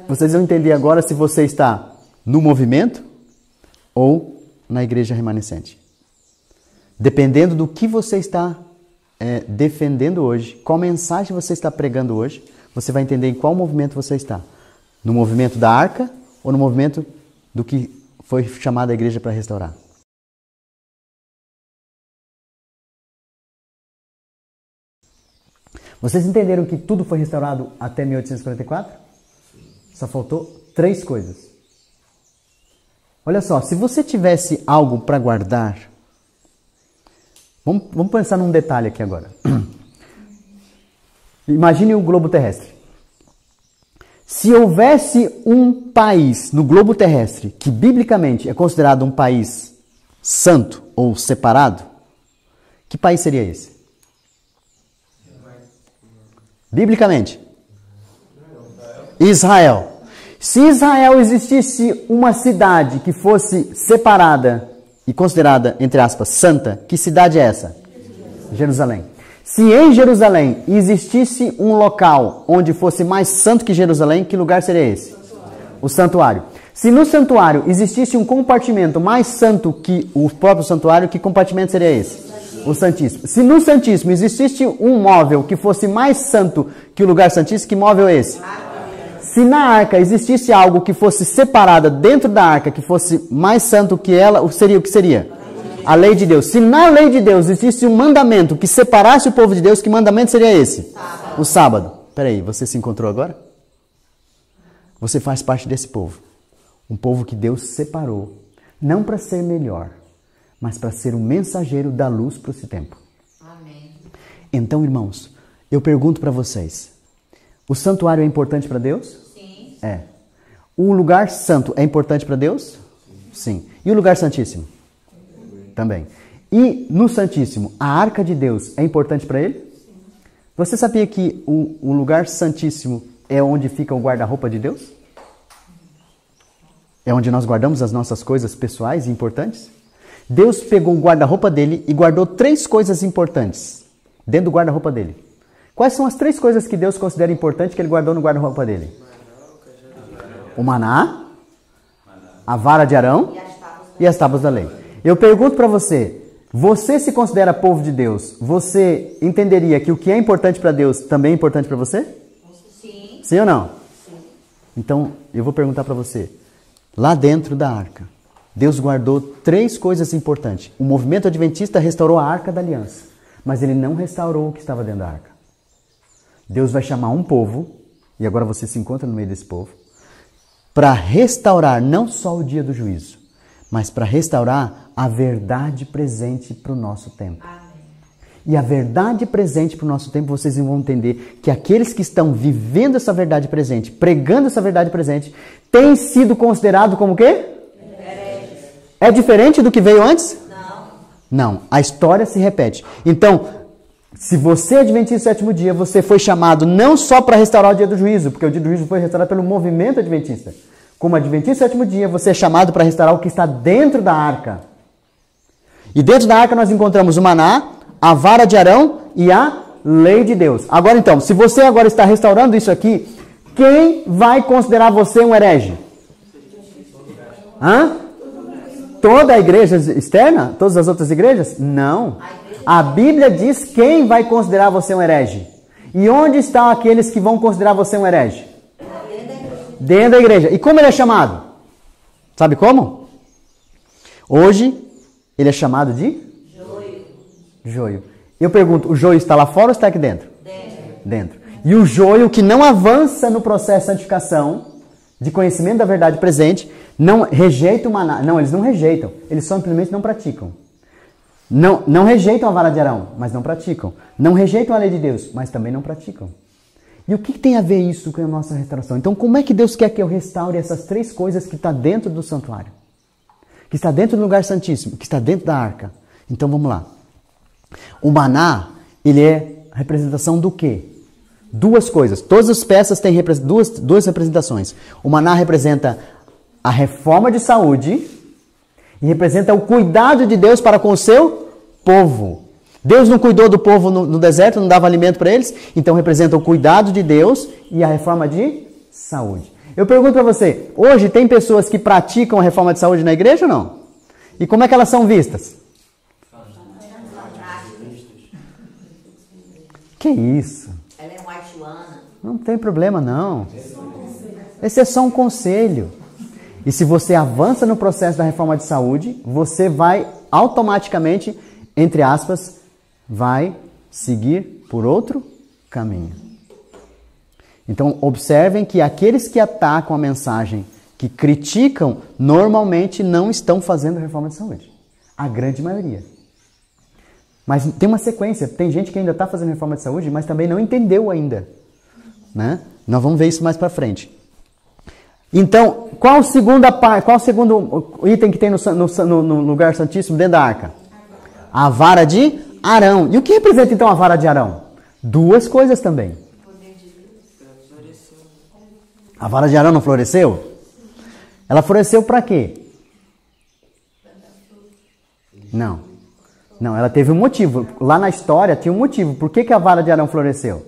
Vocês vão entender agora se você está no movimento ou na igreja remanescente. Dependendo do que você está defendendo hoje, qual mensagem você está pregando hoje, você vai entender em qual movimento você está. No movimento da arca ou no movimento do que foi chamada a igreja para restaurar. Vocês entenderam que tudo foi restaurado até 1844? Só faltou 3 coisas. Olha só, se você tivesse algo para guardar, vamos pensar num detalhe aqui agora. Imagine o globo terrestre. Se houvesse um país no globo terrestre que biblicamente é considerado um país santo ou separado, que país seria esse? Biblicamente? Israel. Se Israel existisse uma cidade que fosse separada e considerada, entre aspas, santa, que cidade é essa? Jerusalém. Se em Jerusalém existisse um local onde fosse mais santo que Jerusalém, que lugar seria esse? O santuário. Se no santuário existisse um compartimento mais santo que o próprio santuário, que compartimento seria esse? O Santíssimo. Se no Santíssimo existisse um móvel que fosse mais santo que o lugar santíssimo, que móvel é esse? Se na arca existisse algo que fosse separado dentro da arca, que fosse mais santo que ela, seria o que seria? A lei de Deus. Se na lei de Deus existisse um mandamento que separasse o povo de Deus, que mandamento seria esse? O sábado. Peraí, você se encontrou agora? Você faz parte desse povo. Um povo que Deus separou. Não para ser melhor, mas para ser um mensageiro da luz para esse tempo. Amém. Então, irmãos, eu pergunto para vocês. O santuário é importante para Deus? Sim. É. O lugar santo é importante para Deus? Sim. E o lugar santíssimo? Também. E no Santíssimo, a arca de Deus é importante para ele? Sim. Você sabia que o lugar santíssimo é onde fica o guarda-roupa de Deus? É onde nós guardamos as nossas coisas pessoais e importantes? Deus pegou o guarda-roupa dele e guardou 3 coisas importantes dentro do guarda-roupa dele. Quais são as 3 coisas que Deus considera importantes que ele guardou no guarda-roupa dele? O maná, a vara de Arão e as tábuas da lei. Eu pergunto para você, você se considera povo de Deus, você entenderia que o que é importante para Deus também é importante para você? Sim. Sim ou não? Sim. Então, eu vou perguntar para você, lá dentro da arca, Deus guardou 3 coisas importantes. O movimento adventista restaurou a arca da aliança, mas ele não restaurou o que estava dentro da arca. Deus vai chamar um povo, e agora você se encontra no meio desse povo, para restaurar não só o dia do juízo, mas para restaurar a verdade presente para o nosso tempo. Amém. E a verdade presente para o nosso tempo, vocês vão entender que aqueles que estão vivendo essa verdade presente, pregando essa verdade presente, têm sido considerados como o quê? É diferente do que veio antes? Não. Não. A história se repete. Então, se você é adventista do 7º dia, você foi chamado não só para restaurar o dia do juízo, porque o dia do juízo foi restaurado pelo movimento adventista. Como adventista do 7º dia, você é chamado para restaurar o que está dentro da arca. E dentro da arca nós encontramos o maná, a vara de Arão e a lei de Deus. Agora então, se você agora está restaurando isso aqui, quem vai considerar você um herege? Hã? Toda a igreja externa? Todas as outras igrejas? Não. A Bíblia diz quem vai considerar você um herege. E onde estão aqueles que vão considerar você um herege? Dentro da igreja. E como ele é chamado? Sabe como? Hoje, ele é chamado de? Joio. Joio. Eu pergunto, o joio está lá fora ou está aqui dentro? Dentro. E o joio que não avança no processo de santificação, de conhecimento da verdade presente, não rejeita o maná. Não, eles não rejeitam. Eles simplesmente não praticam. Não rejeitam a vara de Arão, mas não praticam. Não rejeitam a lei de Deus, mas também não praticam. E o que tem a ver isso com a nossa restauração? Então, como é que Deus quer que eu restaure essas 3 coisas que está dentro do santuário? Que está dentro do lugar santíssimo, que está dentro da arca. Então, vamos lá. O maná, ele é representação do quê? 2 coisas. Todas as peças têm duas representações. O maná representa a reforma de saúde e representa o cuidado de Deus para com o seu povo. Deus não cuidou do povo no deserto, não dava alimento para eles, então representa o cuidado de Deus e a reforma de saúde. Eu pergunto para você, hoje tem pessoas que praticam a reforma de saúde na igreja ou não? E como é que elas são vistas? Que isso? Ela é white. Não tem problema não. Esse é só um conselho. E se você avança no processo da reforma de saúde, você vai automaticamente, entre aspas, vai seguir por outro caminho. Então, observem que aqueles que atacam a mensagem, que criticam, normalmente não estão fazendo reforma de saúde. A grande maioria. Mas tem uma sequência. Tem gente que ainda está fazendo reforma de saúde, mas também não entendeu ainda. Né? Nós vamos ver isso mais para frente. Então, qual o segundo item que tem no lugar santíssimo dentro da arca? A vara de Arão. E o que representa então a vara de Arão? Duas coisas também. A vara de Arão não floresceu? Ela floresceu para quê? Não. Não, ela teve um motivo. Lá na história tinha um motivo. Por que a vara de Arão floresceu?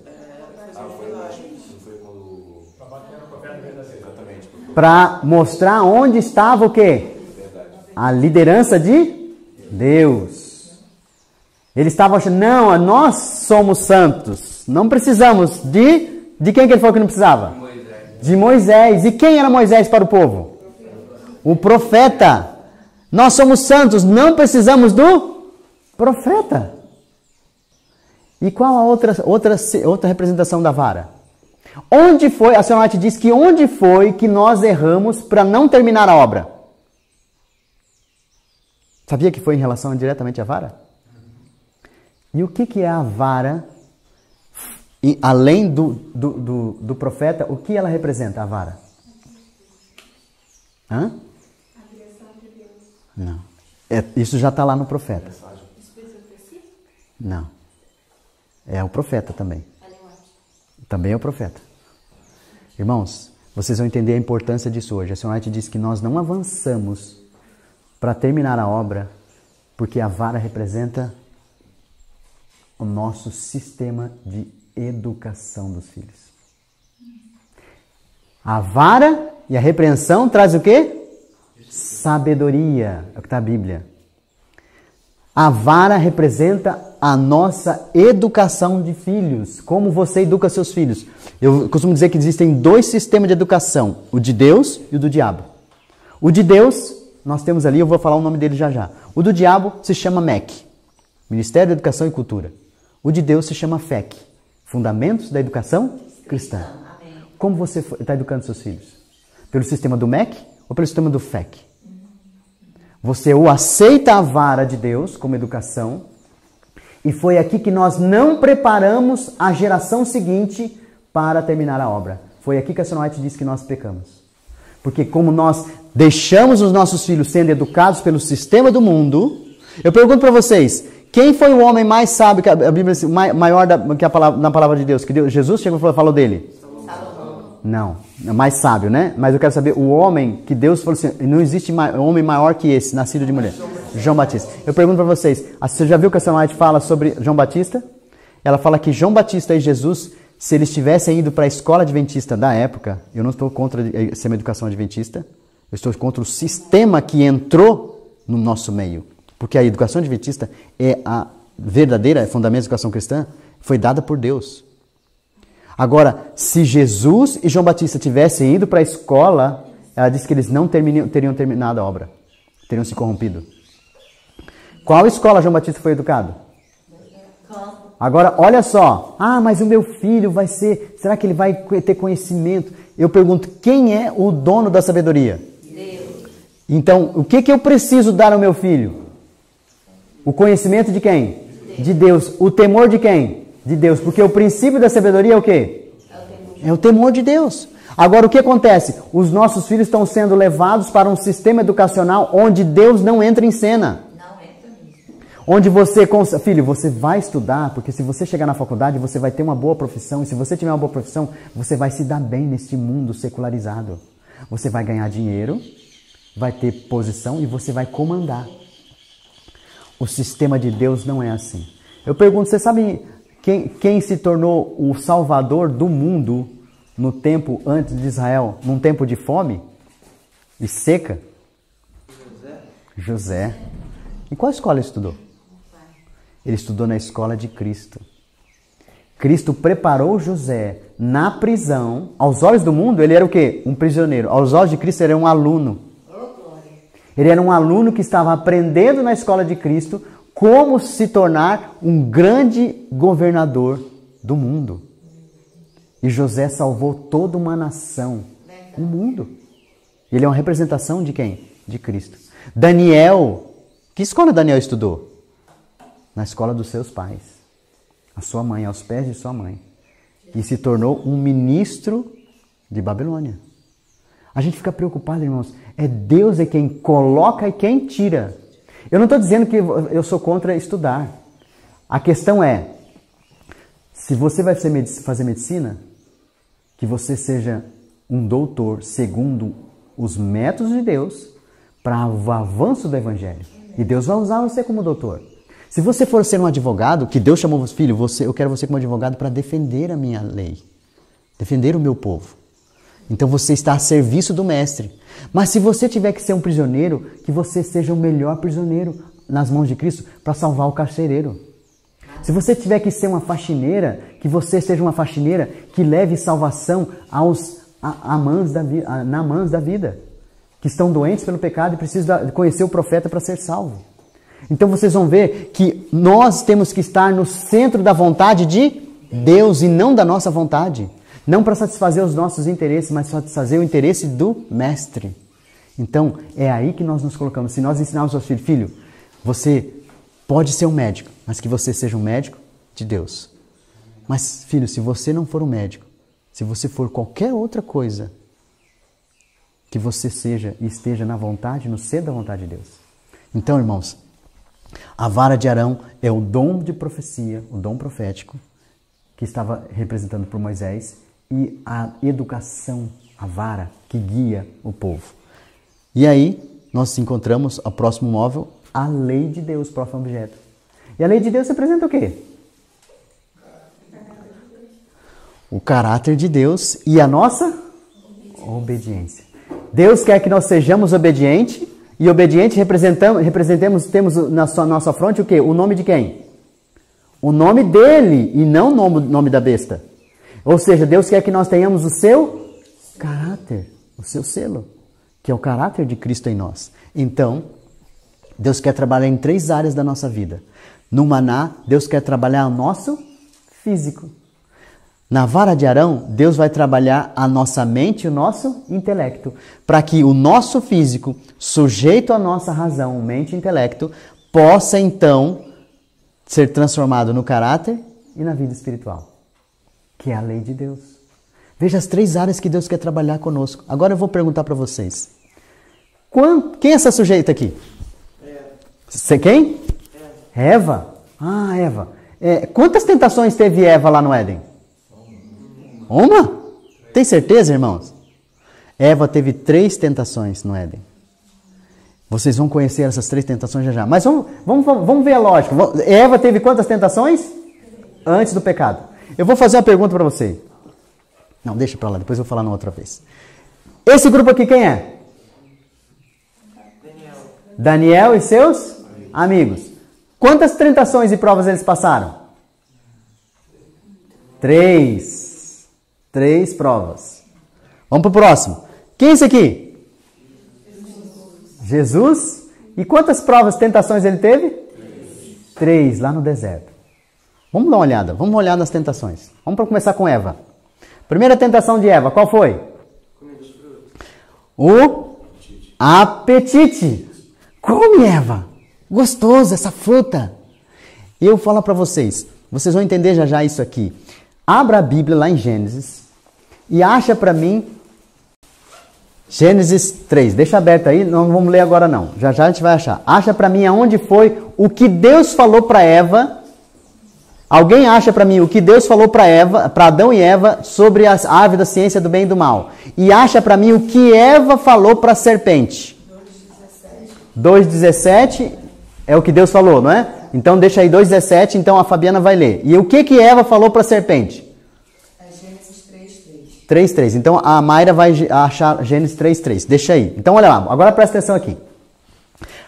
Para mostrar onde estava o quê? A liderança de Deus. Eles estavam achando, não, nós somos santos. Não precisamos de... De quem que ele falou que não precisava? De Moisés. E quem era Moisés para o povo? O profeta. Nós somos santos, não precisamos do profeta. E qual a outra representação da vara? Onde foi, a senhora White diz que onde foi que nós erramos para não terminar a obra? Sabia que foi em relação diretamente à vara? E o que é a vara? E, além do profeta, o que ela representa, a vara? Hã? A criação de Deus. Não. Isso já está lá no profeta. Não. É o profeta também. Também é o profeta. Irmãos, vocês vão entender a importância disso hoje. A senhora White diz que nós não avançamos para terminar a obra, porque a vara representa o nosso sistema de educação dos filhos. A vara e a repreensão traz o quê? Sabedoria, é o que está na Bíblia. A vara representa a nossa educação de filhos. Como você educa seus filhos? Eu costumo dizer que existem dois sistemas de educação. O de Deus e o do diabo. O de Deus, nós temos ali, eu vou falar o nome dele já já. O do diabo se chama MEC, Ministério da Educação e Cultura. O de Deus se chama FEC, Fundamentos da Educação Cristã. Como você está educando seus filhos? Pelo sistema do MEC ou pelo sistema do FEC? Você ou aceita a vara de Deus como educação, e foi aqui que nós não preparamos a geração seguinte para terminar a obra. Foi aqui que a senhora White disse que nós pecamos. Porque como nós deixamos os nossos filhos sendo educados pelo sistema do mundo, eu pergunto para vocês, quem foi o homem mais sábio, que a Bíblia diz, maior na palavra de Deus? Que Jesus chegou e falou dele? Não, mais sábio, né? Mas eu quero saber, o homem que Deus falou assim, não existe homem maior que esse, nascido de mulher. João Batista. Eu pergunto para vocês, você já viu que a senhora White fala sobre João Batista? Ela fala que João Batista e Jesus, se eles tivessem ido para a escola adventista da época, eu não estou contra ser uma educação adventista, eu estou contra o sistema que entrou no nosso meio. Porque a educação adventista é a verdadeira fundamento da educação cristã, foi dada por Deus. Agora, se Jesus e João Batista tivessem ido para a escola, ela disse que eles não teriam terminado a obra. Teriam se corrompido. Qual escola João Batista foi educado? Agora, olha só. Ah, mas o meu filho vai ser... Será que ele vai ter conhecimento? Eu pergunto, quem é o dono da sabedoria? Deus. Então, o que eu preciso dar ao meu filho? O conhecimento de quem? De Deus. O temor de quem? De Deus, porque o princípio da sabedoria é o quê? É o temor de Deus. Agora, o que acontece? Os nossos filhos estão sendo levados para um sistema educacional onde Deus não entra em cena. Não entra nisso. Onde você... Filho, você vai estudar, porque se você chegar na faculdade, você vai ter uma boa profissão. E se você tiver uma boa profissão, você vai se dar bem neste mundo secularizado. Você vai ganhar dinheiro, vai ter posição e você vai comandar. O sistema de Deus não é assim. Eu pergunto, você sabe... Quem se tornou o salvador do mundo no tempo antes de Israel, num tempo de fome e seca? José. Em qual escola ele estudou? Ele estudou na escola de Cristo. Cristo preparou José na prisão. Aos olhos do mundo, ele era o quê? Um prisioneiro. Aos olhos de Cristo, ele era um aluno. Ele era um aluno que estava aprendendo na escola de Cristo como se tornar um grande governador do mundo. E José salvou toda uma nação, o mundo. Ele é uma representação de quem? De Cristo. Daniel, que escola Daniel estudou? Na escola dos seus pais. A sua mãe, aos pés de sua mãe. E se tornou um ministro de Babilônia. A gente fica preocupado, irmãos. É Deus é quem coloca e quem tira. Eu não estou dizendo que eu sou contra estudar. A questão é, se você vai fazer medicina, que você seja um doutor segundo os métodos de Deus para o avanço do Evangelho. E Deus vai usar você como doutor. Se você for ser um advogado, que Deus chamou você, filho, eu quero você como advogado para defender a minha lei, defender o meu povo. Então você está a serviço do mestre. Mas se você tiver que ser um prisioneiro, que você seja o melhor prisioneiro nas mãos de Cristo para salvar o carcereiro. Se você tiver que ser uma faxineira, que você seja uma faxineira que leve salvação na mãos da vida, que estão doentes pelo pecado e precisam conhecer o profeta para ser salvo. Então vocês vão ver que nós temos que estar no centro da vontade de Deus e não da nossa vontade. Não para satisfazer os nossos interesses, mas satisfazer o interesse do mestre. Então, é aí que nós nos colocamos. Se nós ensinarmos aos filhos, filho, você pode ser um médico, mas que você seja um médico de Deus. Mas, filho, se você não for um médico, se você for qualquer outra coisa, que você seja e esteja na vontade, no centro da vontade de Deus. Então, irmãos, a vara de Arão é o dom de profecia, o dom profético, que estava representado por Moisés, e a educação, a vara que guia o povo. E aí, nós encontramos o próximo móvel, a lei de Deus, próximo objeto. E a lei de Deus representa o quê? O caráter de Deus e a nossa obediência. Deus quer que nós sejamos obedientes, e obediente temos na nossa fronte o quê? O nome de quem? O nome dele e não o nome da besta. Ou seja, Deus quer que nós tenhamos o seu caráter, o seu selo, que é o caráter de Cristo em nós. Então, Deus quer trabalhar em 3 áreas da nossa vida. No maná, Deus quer trabalhar o nosso físico. Na vara de Arão, Deus vai trabalhar a nossa mente e o nosso intelecto, para que o nosso físico, sujeito à nossa razão, mente e intelecto, possa então ser transformado no caráter e na vida espiritual, que é a lei de Deus. Veja as 3 áreas que Deus quer trabalhar conosco. Agora eu vou perguntar para vocês. Quem é essa sujeita aqui? Você quem? Eva. Ah, Eva. Quantas tentações teve Eva lá no Éden? Uma? Tem certeza, irmãos? Eva teve 3 tentações no Éden. Vocês vão conhecer essas 3 tentações já já. Mas vamos ver a lógica. Eva teve quantas tentações? Antes do pecado. Eu vou fazer uma pergunta para você. Não, deixa para lá, depois eu vou falar na outra vez. Esse grupo aqui quem é? Daniel e seus amigos. Quantas tentações e provas eles passaram? 3 provas. Vamos para o próximo. Quem é esse aqui? Jesus. E quantas provas, tentações ele teve? 3 lá no deserto. Vamos dar uma olhada. Vamos olhar nas tentações. Vamos começar com Eva. Primeira tentação de Eva, qual foi? O apetite. Come, Eva. Gostoso essa fruta. E eu falo para vocês. Vocês vão entender já já isso aqui. Abra a Bíblia lá em Gênesis e acha para mim Gênesis 3. Deixa aberto aí, não vamos ler agora não. Já já a gente vai achar. Acha para mim aonde foi o que Deus falou para Eva. Alguém acha para mim o que Deus falou para Adão e Eva sobre as árvores da ciência do bem e do mal. E acha para mim o que Eva falou para a serpente. 2,17 é o que Deus falou, não é? Então deixa aí 2,17, então a Fabiana vai ler. E o que Eva falou para a serpente? É Gênesis 3:3. 3:3. Então a Mayra vai achar Gênesis 3:3. Deixa aí. Então olha lá, agora presta atenção aqui.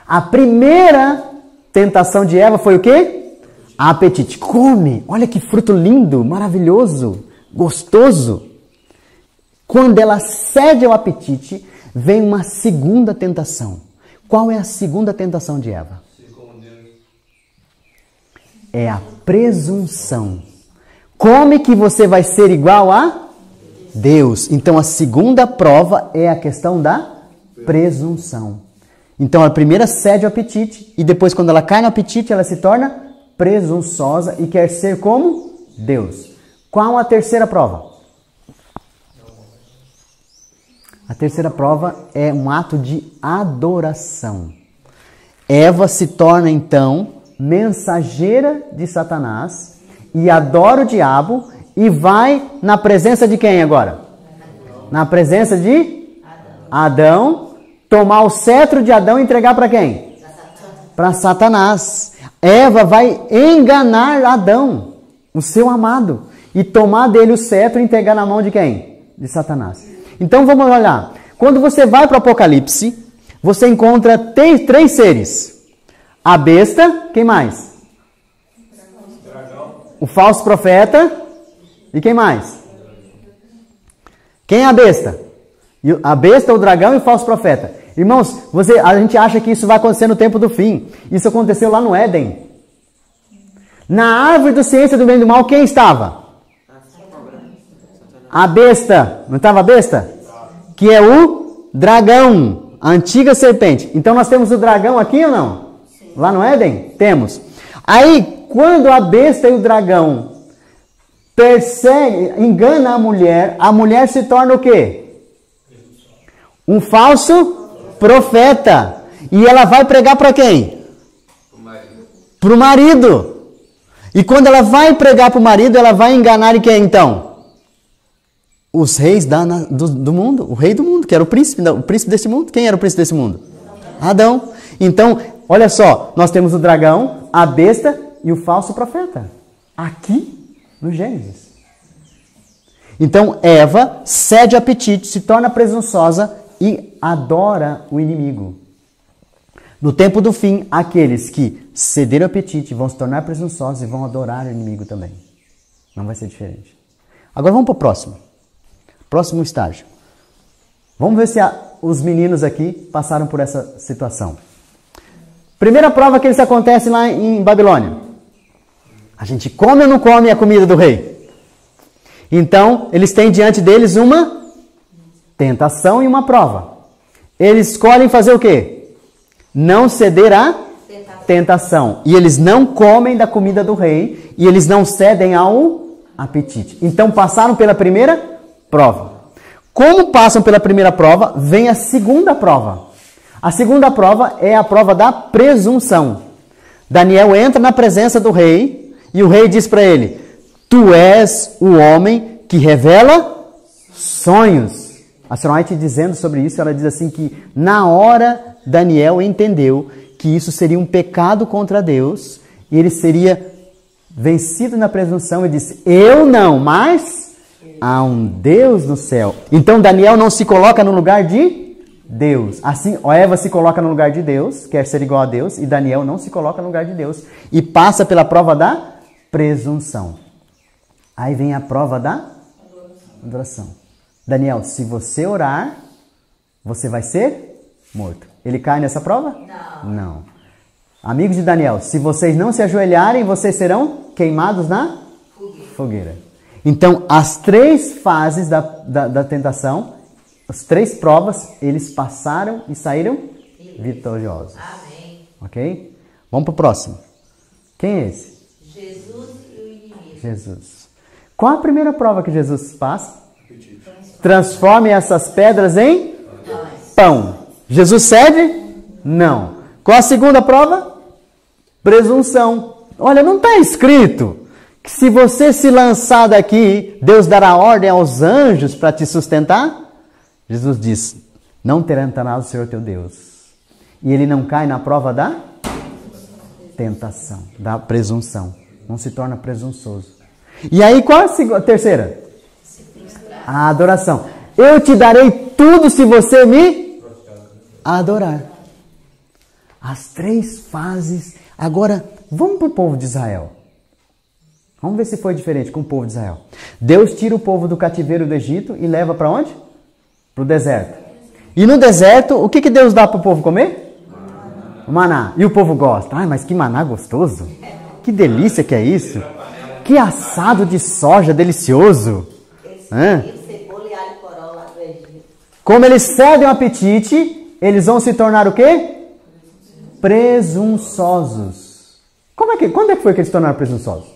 A primeira tentação de Eva foi o quê? Apetite. Come. Olha que fruto lindo, maravilhoso, gostoso. Quando ela cede ao apetite, vem uma segunda tentação. Qual é a segunda tentação de Eva? É a presunção. Come que você vai ser igual a Deus. Então a segunda prova é a questão da presunção. Então a primeira cede ao apetite e depois quando ela cai no apetite ela se torna presunçosa e quer ser como Deus. Qual a terceira prova? A terceira prova é um ato de adoração. Eva se torna então mensageira de Satanás e adora o diabo e vai na presença de quem agora? Na presença de Adão, tomar o cetro de Adão e entregar para quem? Para Satanás. Eva vai enganar Adão, o seu amado, e tomar dele o cetro e entregar na mão de quem? De Satanás. Então vamos olhar. Quando você vai para o Apocalipse, você encontra três seres. A besta, quem mais? O falso profeta e quem mais? Quem é a besta? A besta, o dragão e o falso profeta. Irmãos, a gente acha que isso vai acontecer no tempo do fim. Isso aconteceu lá no Éden. Na árvore da ciência do bem e do mal, quem estava? A besta. Não estava a besta? Que é o dragão, a antiga serpente. Então nós temos o dragão aqui ou não? Lá no Éden? Temos. Aí, quando a besta e o dragão engana a mulher se torna o quê? Um falso profeta. E ela vai pregar para quem? Para o marido. E quando ela vai pregar para o marido, ela vai enganar quem então? Os reis do mundo. O rei do mundo, que era o príncipe desse mundo. Quem era o príncipe desse mundo? Adão. Então, olha só, nós temos o dragão, a besta e o falso profeta. Aqui no Gênesis. Então, Eva cede ao apetite, se torna presunçosa e adora o inimigo. No tempo do fim, aqueles que cederam ao apetite vão se tornar presunçosos e vão adorar o inimigo também. Não vai ser diferente. Agora vamos para o próximo. Próximo estágio. Vamos ver se os meninos aqui passaram por essa situação. Primeira prova que isso acontece lá em Babilônia. A gente come ou não come a comida do rei? Então, eles têm diante deles uma tentação e uma prova. Eles escolhem fazer o quê? Não ceder à tentação. E eles não comem da comida do rei e eles não cedem ao apetite. Então, passaram pela primeira prova. Como passam pela primeira prova, vem a segunda prova. A segunda prova é a prova da presunção. Daniel entra na presença do rei e o rei diz para ele: tu és o homem que revela sonhos. A Sra. White dizendo sobre isso, ela diz assim que na hora Daniel entendeu que isso seria um pecado contra Deus e ele seria vencido na presunção e disse: eu não, mas há um Deus no céu. Então Daniel não se coloca no lugar de Deus. Assim, Eva se coloca no lugar de Deus, quer ser igual a Deus, e Daniel não se coloca no lugar de Deus e passa pela prova da presunção. Aí vem a prova da adoração. Daniel, se você orar, você vai ser morto. Ele cai nessa prova? Não. Amigos de Daniel, se vocês não se ajoelharem, vocês serão queimados na fogueira. Então, as três fases da tentação, as três provas, eles passaram e saíram vitoriosos. Amém. Ok? Vamos para o próximo. Quem é esse? Jesus e o inimigo. Jesus. Qual a primeira prova que Jesus passa? Transforme essas pedras em pão. Jesus cede? Não. Qual a segunda prova? Presunção. Olha, não está escrito que se você se lançar daqui, Deus dará ordem aos anjos para te sustentar? Jesus diz: não tentarás o Senhor teu Deus. E ele não cai na prova da tentação, da presunção. Não se torna presunçoso. E aí, qual a terceira? A adoração. Eu te darei tudo se você me adorar. As 3 fases. Agora, vamos para o povo de Israel. Vamos ver se foi diferente com o povo de Israel. Deus tira o povo do cativeiro do Egito e leva para onde? Para o deserto. E no deserto, o que Deus dá para o povo comer? Maná. E o povo gosta. Ai, mas que maná gostoso. Que delícia que é isso. Que assado de soja delicioso. Cebola e alho poró lá do Egito. Como eles cedem o apetite, eles vão se tornar o quê? Presunçosos. Quando é que foi que eles se tornaram presunçosos?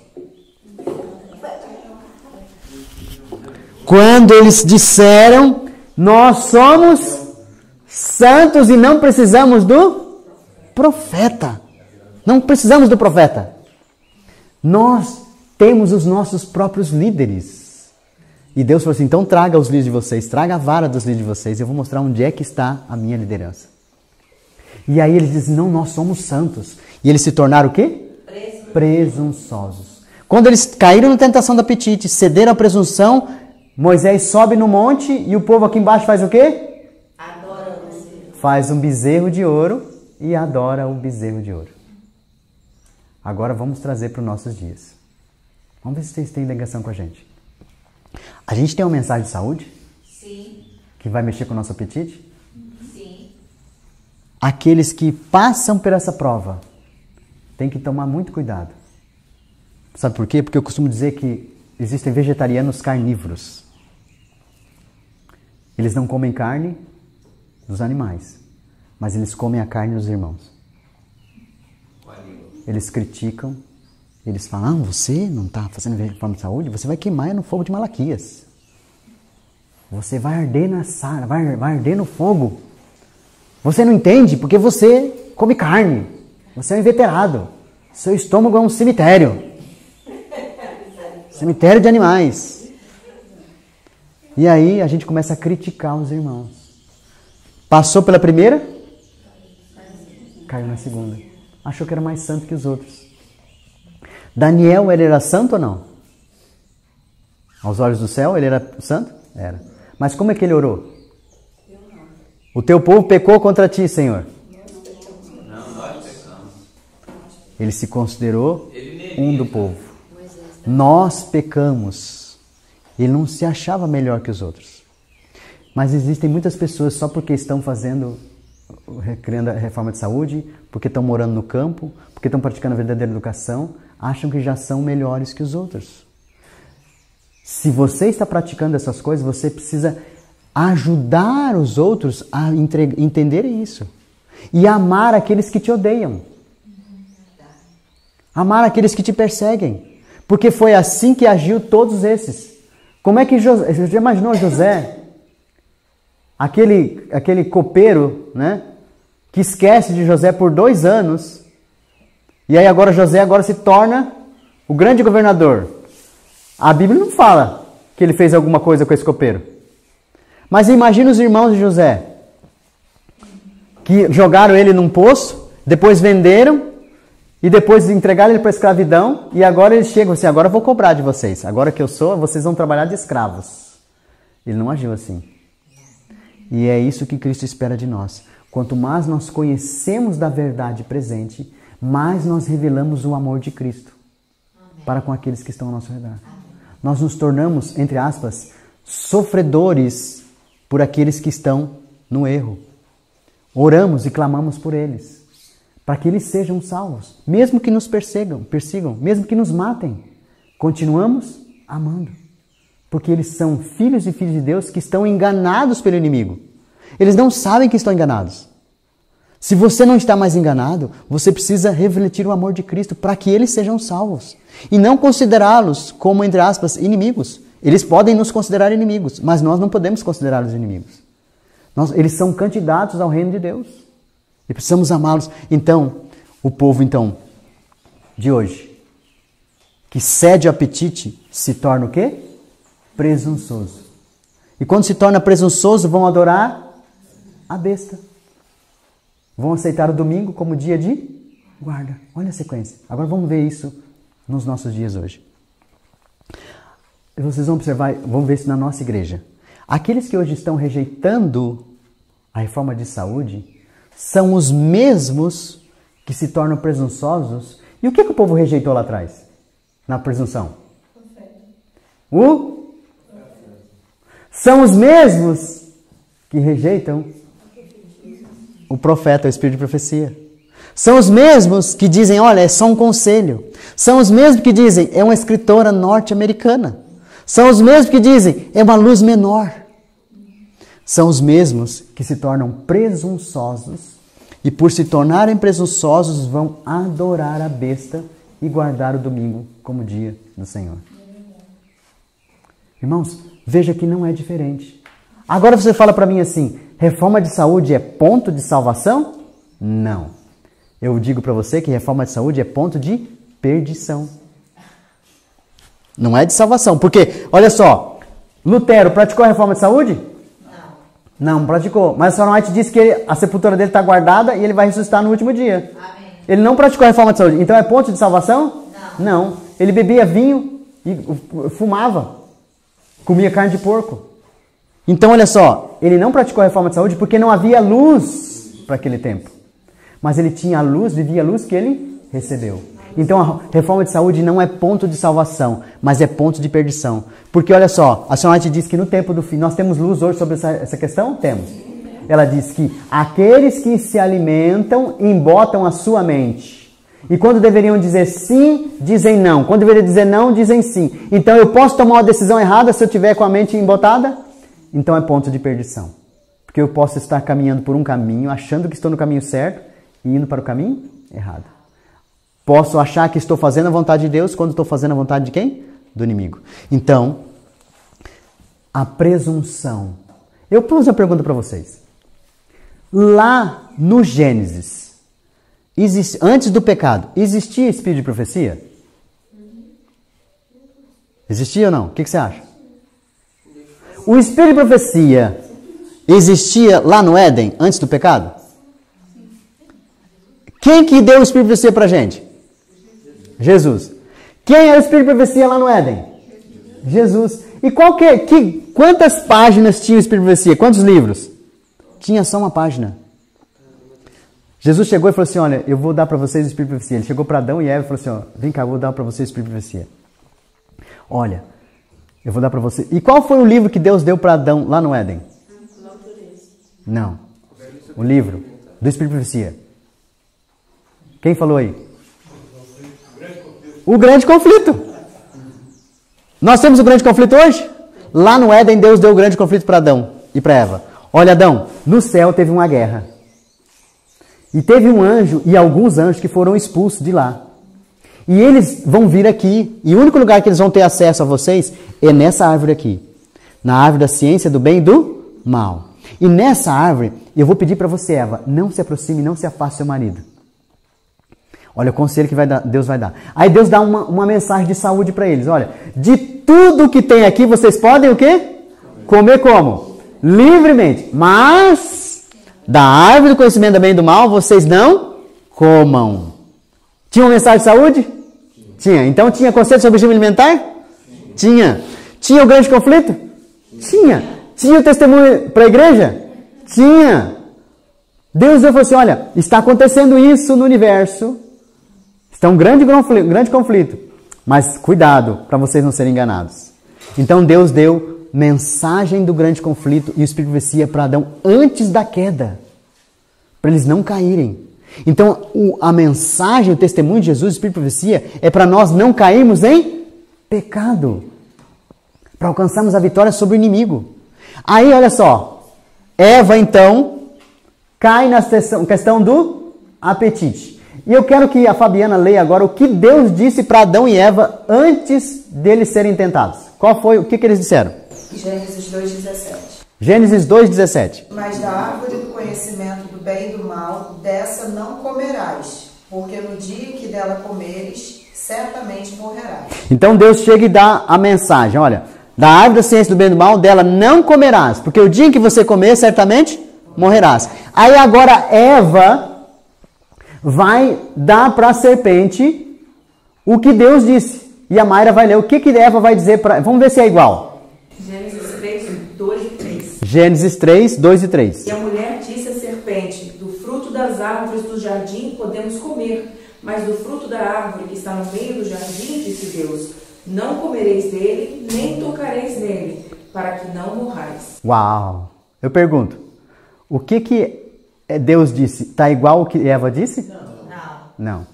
Quando eles disseram, nós somos santos e não precisamos do profeta. Não precisamos do profeta. Nós temos os nossos próprios líderes. E Deus falou assim, então traga os líderes de vocês, traga a vara dos líderes de vocês, eu vou mostrar onde é que está a minha liderança. E aí eles dizem, não, nós somos santos. E eles se tornaram o quê? Presunçosos. Quando eles caíram na tentação do apetite, cederam à presunção, Moisés sobe no monte e o povo aqui embaixo faz o quê? Adora você. Faz um bezerro de ouro e adora o bezerro de ouro. Agora vamos trazer para os nossos dias. Vamos ver se vocês têm ligação com a gente. A gente tem uma mensagem de saúde? Sim. Que vai mexer com o nosso apetite? Sim. Aqueles que passam por essa prova têm que tomar muito cuidado. Sabe por quê? Porque eu costumo dizer que existem vegetarianos carnívoros. Eles não comem carne dos animais, mas eles comem a carne dos irmãos. Eles criticam, eles falam, você não está fazendo reforma de saúde, você vai queimar no fogo de Malaquias. Você vai arder vai arder no fogo. Você não entende porque você come carne. Você é um inveterado. Seu estômago é um cemitério. Cemitério de animais. E aí a gente começa a criticar os irmãos. Passou pela primeira? Caiu na segunda. Achou que era mais santo que os outros. Daniel, ele era santo ou não? Aos olhos do céu, ele era santo? Era. Mas como é que ele orou? O teu povo pecou contra ti, Senhor. Não, nós pecamos. Ele se considerou um do povo. Nós pecamos. Ele não se achava melhor que os outros. Mas existem muitas pessoas só porque estão criando a reforma de saúde, porque estão morando no campo, porque estão praticando a verdadeira educação, acham que já são melhores que os outros. Se você está praticando essas coisas, você precisa ajudar os outros a entenderem isso. E amar aqueles que te odeiam. Amar aqueles que te perseguem. Porque foi assim que agiu todos esses. Como é que José... Você já imaginou José? Aquele copeiro, né? Que esquece de José por 2 anos. E aí José se torna o grande governador. A Bíblia não fala que ele fez alguma coisa com esse copeiro. Mas imagina os irmãos de José. Que jogaram ele num poço, depois venderam, e depois entregaram ele para a escravidão, e agora eles chegam assim, agora eu vou cobrar de vocês. Agora que eu sou, vocês vão trabalhar de escravos. Ele não agiu assim. E é isso que Cristo espera de nós. Quanto mais nós conhecemos da verdade presente, mais nós revelamos o amor de Cristo para com aqueles que estão ao nosso redor. Nós nos tornamos, entre aspas, sofredores por aqueles que estão no erro. Oramos e clamamos por eles, para que eles sejam salvos, mesmo que nos persigam, mesmo que nos matem. Continuamos amando, porque eles são filhos e filhas de Deus que estão enganados pelo inimigo. Eles não sabem que estão enganados. Se você não está mais enganado, você precisa refletir o amor de Cristo para que eles sejam salvos. E não considerá-los como, entre aspas, inimigos. Eles podem nos considerar inimigos, mas nós não podemos considerá-los inimigos. Eles são candidatos ao reino de Deus. E precisamos amá-los. Então, o povo de hoje, que cede ao apetite, se torna o quê? Presunçoso. E quando se torna presunçoso, vão adorar a besta. Vão aceitar o domingo como dia de guarda. Olha a sequência. Agora vamos ver isso nos nossos dias hoje. Vocês vão observar, vão ver isso na nossa igreja. Aqueles que hoje estão rejeitando a reforma de saúde são os mesmos que se tornam presunçosos. E o que o povo rejeitou lá atrás? Na presunção? São os mesmos que rejeitam o profeta, o espírito de profecia. São os mesmos que dizem, olha, é só um conselho. São os mesmos que dizem, é uma escritora norte-americana. São os mesmos que dizem, é uma luz menor. São os mesmos que se tornam presunçosos e por se tornarem presunçosos vão adorar a besta e guardar o domingo como dia do Senhor. Irmãos, veja que não é diferente. Agora você fala para mim assim, reforma de saúde é ponto de salvação? Não. Eu digo para você que reforma de saúde é ponto de perdição. Não é de salvação. Porque, olha só, Lutero praticou a reforma de saúde? Não praticou. Mas a Sra. White disse que a sepultura dele está guardada e ele vai ressuscitar no último dia. Amém. Ele não praticou a reforma de saúde. Então é ponto de salvação? Não. Ele bebia vinho e fumava. Comia carne de porco. Então, olha só, ele não praticou a reforma de saúde porque não havia luz para aquele tempo. Mas ele tinha a luz, vivia a luz que ele recebeu. Então, a reforma de saúde não é ponto de salvação, mas é ponto de perdição. Porque, olha só, a Sra. White diz que no tempo do fim, nós temos luz hoje sobre essa questão? Temos. Ela diz que aqueles que se alimentam embotam a sua mente. E quando deveriam dizer sim, dizem não. Quando deveriam dizer não, dizem sim. Então, eu posso tomar uma decisão errada se eu tiver com a mente embotada? Então é ponto de perdição. Porque eu posso estar caminhando por um caminho, achando que estou no caminho certo e indo para o caminho errado. Posso achar que estou fazendo a vontade de Deus quando estou fazendo a vontade de quem? Do inimigo. Então, a presunção. Eu pus uma pergunta para vocês. Lá no Gênesis, antes do pecado, existia espírito de profecia? Existia ou não? O que você acha? O espírito de profecia existia lá no Éden, antes do pecado? Quem que deu o espírito de profecia para a gente? Jesus. Quem era o espírito de profecia lá no Éden? Jesus. E quantas páginas tinha o espírito de profecia? Quantos livros? Tinha só uma página. Jesus chegou e falou assim, olha, eu vou dar para vocês o espírito de profecia. Ele chegou para Adão e Eva e falou assim, ó, vem cá, eu vou dar para vocês o espírito de profecia. Olha, eu vou dar para você. E qual foi o livro que Deus deu para Adão lá no Éden? Não. O livro do Espírito de Profecia. Quem falou aí? O grande conflito. Nós temos o grande conflito hoje? Lá no Éden, Deus deu o grande conflito para Adão e para Eva. Olha, Adão, no céu teve uma guerra. E teve um anjo e alguns anjos que foram expulsos de lá. E eles vão vir aqui, e o único lugar que eles vão ter acesso a vocês é nessa árvore aqui. Na árvore da ciência do bem e do mal. E nessa árvore, eu vou pedir para você, Eva, não se aproxime, não se afaste do seu marido. Olha o conselho que Deus vai dar. Aí Deus dá uma mensagem de saúde para eles. Olha, de tudo que tem aqui, vocês podem o quê? Comer como? Livremente. Mas, da árvore do conhecimento do bem e do mal, vocês não comam. Tinha uma mensagem de saúde? Tinha. Então tinha conselho sobre regime alimentar? Tinha. Tinha o grande conflito? Tinha. Tinha o testemunho para a igreja? Tinha. Deus falou assim, olha, está acontecendo isso no universo. Está um grande conflito. Mas cuidado para vocês não serem enganados. Então Deus deu mensagem do grande conflito e o Espírito de profecia para Adão antes da queda. Para eles não caírem. Então, a mensagem, o testemunho de Jesus, o Espírito de profecia, é para nós não cairmos em pecado. Para alcançarmos a vitória sobre o inimigo. Aí, olha só. Eva, então, cai na questão do apetite. E eu quero que a Fabiana leia agora o que Deus disse para Adão e Eva antes deles serem tentados. Qual foi? O que eles disseram? Gênesis 2:17. Gênesis 2:17. Mas da árvore do conhecimento do bem e do mal, dessa não comerás, porque no dia que dela comeres, certamente morrerás. Então Deus chega e dá a mensagem, olha, da árvore da ciência do bem e do mal, dela não comerás, porque o dia em que você comer, certamente morrerás. Aí agora Eva vai dar para a serpente o que Deus disse. e a Mayra vai ler o que Eva vai dizer para... Vamos ver se é igual. Gênesis 3, 2 e 3. Gênesis 3, 2 e 3. E a mulher disse à serpente: do fruto das árvores do jardim podemos comer, mas do fruto da árvore que está no meio do jardim, disse Deus, não comereis dele, nem tocareis nele, para que não morrais. Uau! Eu pergunto, o que Deus disse? Está igual o que Eva disse? Não.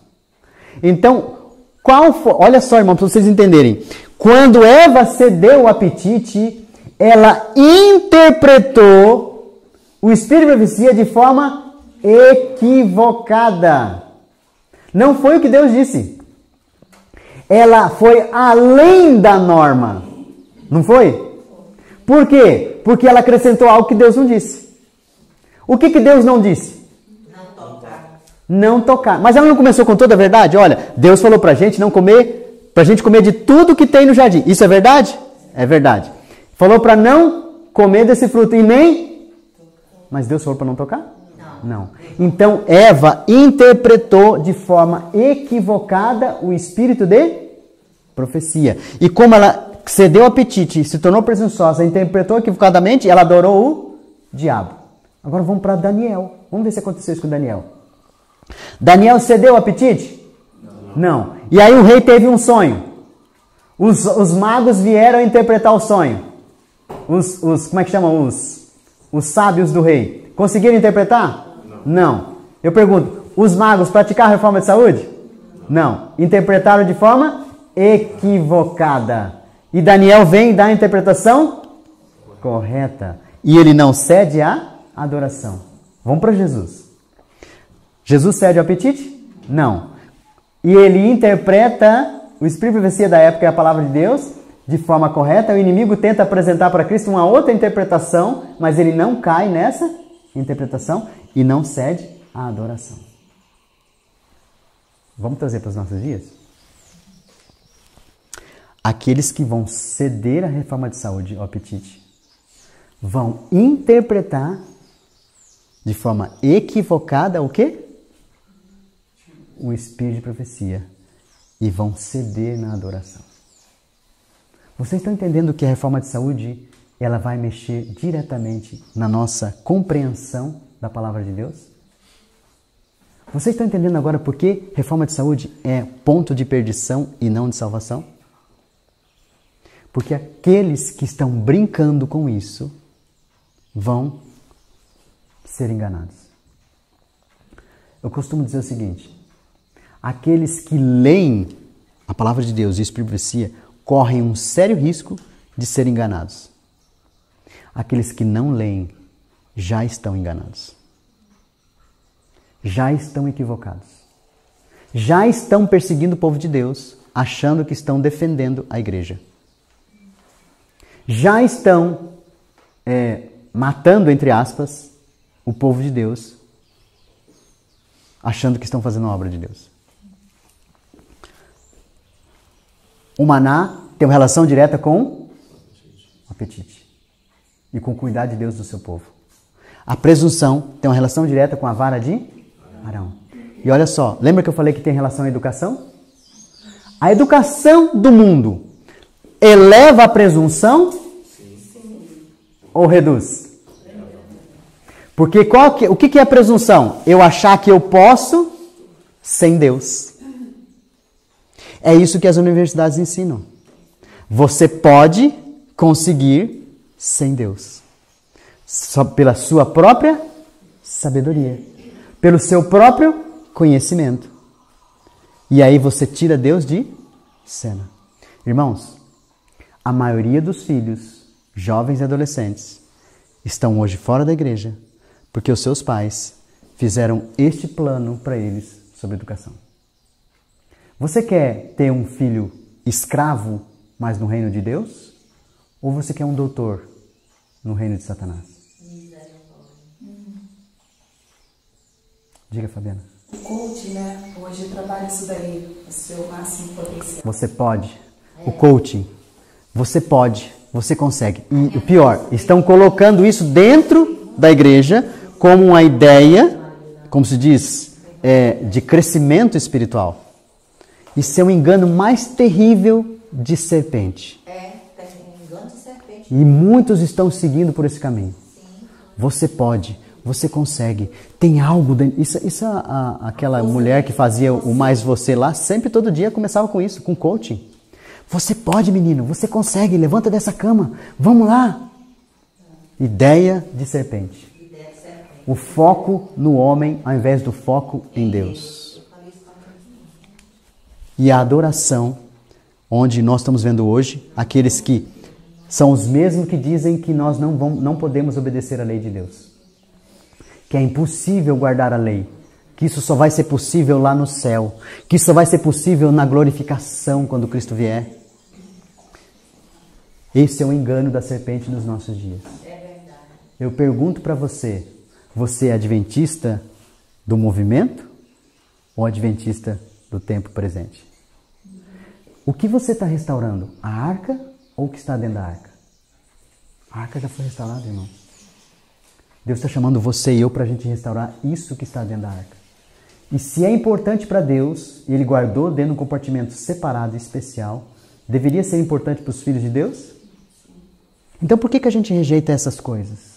Então, qual foi... Olha só, irmão, para vocês entenderem. Quando Eva cedeu o apetite, ela interpretou o espírito de profecia de forma equivocada. Não foi o que Deus disse. Ela foi além da norma. Não foi? Por quê? Porque ela acrescentou algo que Deus não disse. O que Deus não disse? Não tocar. Mas ela não começou com toda a verdade? Olha, Deus falou pra gente não comer, pra gente comer de tudo que tem no jardim. Isso é verdade? É verdade. Falou pra não comer desse fruto e nem... Mas Deus falou pra não tocar? Não. Então, Eva interpretou de forma equivocada o espírito de profecia. E como ela cedeu ao apetite, se tornou presunçosa, interpretou equivocadamente, ela adorou o diabo. Agora vamos para Daniel. Vamos ver se aconteceu isso com Daniel. Daniel cedeu ao apetite? Não. E aí o rei teve um sonho. Os magos vieram interpretar o sonho. Como é que chamam? Os sábios do rei. Conseguiram interpretar? Não. Eu pergunto, os magos praticaram a reforma de saúde? Não. Interpretaram de forma equivocada. E Daniel vem e dá a interpretação correta. E ele não cede à adoração. Vamos para Jesus. Jesus cede ao apetite? Não. E ele interpreta o espírito de profecia da época e a palavra de Deus de forma correta. O inimigo tenta apresentar para Cristo uma outra interpretação, mas ele não cai nessa interpretação e não cede à adoração. Vamos trazer para os nossos dias? Aqueles que vão ceder à reforma de saúde, ao apetite, vão interpretar de forma equivocada o quê? O espírito de profecia. E vão ceder na adoração. Vocês estão entendendo que a reforma de saúde, ela vai mexer diretamente na nossa compreensão da palavra de Deus? Vocês estão entendendo agora por que reforma de saúde é ponto de perdição e não de salvação? Porque aqueles que estão brincando com isso vão ser enganados. Eu costumo dizer o seguinte: aqueles que leem a palavra de Deus e a espírito de profecia correm um sério risco de serem enganados. Aqueles que não leem já estão enganados. Já estão equivocados. Já estão perseguindo o povo de Deus, achando que estão defendendo a igreja. Já estão matando, entre aspas, o povo de Deus, achando que estão fazendo a obra de Deus. O maná tem uma relação direta com o apetite e com o cuidar de Deus do seu povo. A presunção tem uma relação direta com a vara de Arão. E olha só, lembra que eu falei que tem relação à educação? A educação do mundo eleva a presunção ou reduz? Porque o que é a presunção? Eu achar que eu posso sem Deus. É isso que as universidades ensinam. Você pode conseguir sem Deus. Só pela sua própria sabedoria. Pelo seu próprio conhecimento. E aí você tira Deus de cena. Irmãos, a maioria dos filhos, jovens e adolescentes, estão hoje fora da igreja porque os seus pais fizeram este plano para eles sobre educação. Você quer ter um filho escravo, mas no reino de Deus? Ou você quer um doutor no reino de Satanás? Diga, Fabiana. O coach, né? Hoje trabalha isso daí, o seu máximo potencial. Você pode. O coaching. Você pode. Você consegue. E o pior, estão colocando isso dentro da igreja como uma ideia, como se diz, de crescimento espiritual. Isso é o engano mais terrível de serpente. Tem engano de serpente. E muitos estão seguindo por esse caminho. Você pode, você consegue. Tem algo dentro. Aquela mulher que fazia o Mais Você lá, sempre todo dia começava com isso, com coaching. Você pode, menino, você consegue, levanta dessa cama, vamos lá. Ideia de serpente. O foco no homem ao invés do foco em Deus. E a adoração, onde nós estamos vendo hoje, aqueles que são os mesmos que dizem que nós não podemos obedecer à lei de Deus. Que é impossível guardar a lei. Que isso só vai ser possível lá no céu. Que isso só vai ser possível na glorificação quando Cristo vier. Esse é o engano da serpente nos nossos dias. Eu pergunto para você, você é adventista do movimento ou adventista do tempo presente? O que você está restaurando? A arca ou o que está dentro da arca? A arca já foi restaurada, irmão. Deus está chamando você e eu para a gente restaurar isso que está dentro da arca. E se é importante para Deus, e Ele guardou dentro de um compartimento separado e especial, deveria ser importante para os filhos de Deus? Então por que a gente rejeita essas coisas?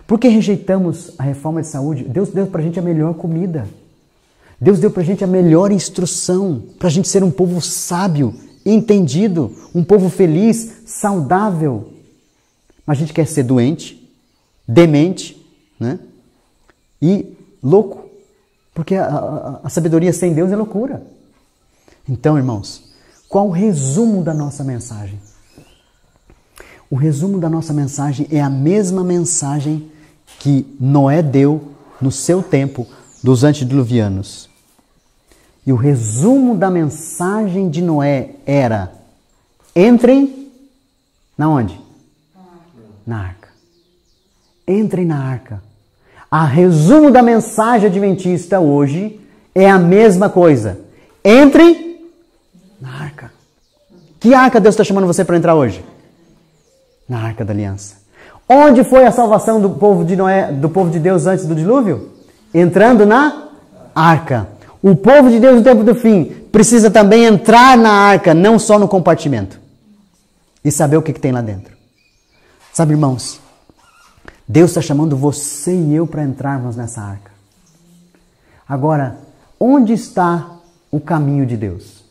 Por que rejeitamos a reforma de saúde? Deus deu para a gente a melhor comida. Deus deu para a gente a melhor instrução, para a gente ser um povo sábio, entendido, um povo feliz, saudável. Mas a gente quer ser doente, demente, né? E louco. Porque a sabedoria sem Deus é loucura. Então, irmãos, qual o resumo da nossa mensagem? O resumo da nossa mensagem é a mesma mensagem que Noé deu no seu tempo dos antediluvianos. E o resumo da mensagem de Noé era: entrem na onde? Na arca. Entrem na arca. A resumo da mensagem adventista hoje é a mesma coisa. Entrem na arca. Que arca Deus está chamando você para entrar hoje? Na Arca da Aliança. Onde foi a salvação do povo de Noé, do povo de Deus antes do dilúvio? Entrando na arca. O povo de Deus no tempo do fim precisa também entrar na arca, não só no compartimento. E saber o que tem lá dentro. Sabe, irmãos, Deus está chamando você e eu para entrarmos nessa arca. Agora, onde está o caminho de Deus?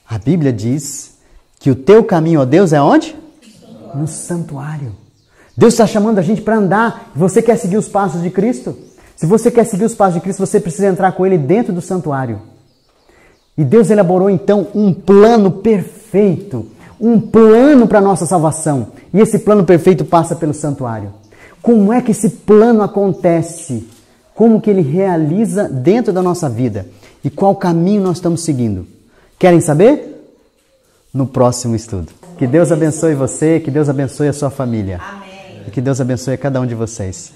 A Bíblia diz que o teu caminho, ó Deus, é onde? No santuário. Deus está chamando a gente para andar. Você quer seguir os passos de Cristo? Se você quer seguir os passos de Cristo, você precisa entrar com Ele dentro do santuário. E Deus elaborou então um plano perfeito. Um plano para a nossa salvação. E esse plano perfeito passa pelo santuário. Como é que esse plano acontece? Como que ele realiza dentro da nossa vida? E qual caminho nós estamos seguindo? Querem saber? No próximo estudo. Que Deus abençoe você, que Deus abençoe a sua família. Amém. E que Deus abençoe a cada um de vocês.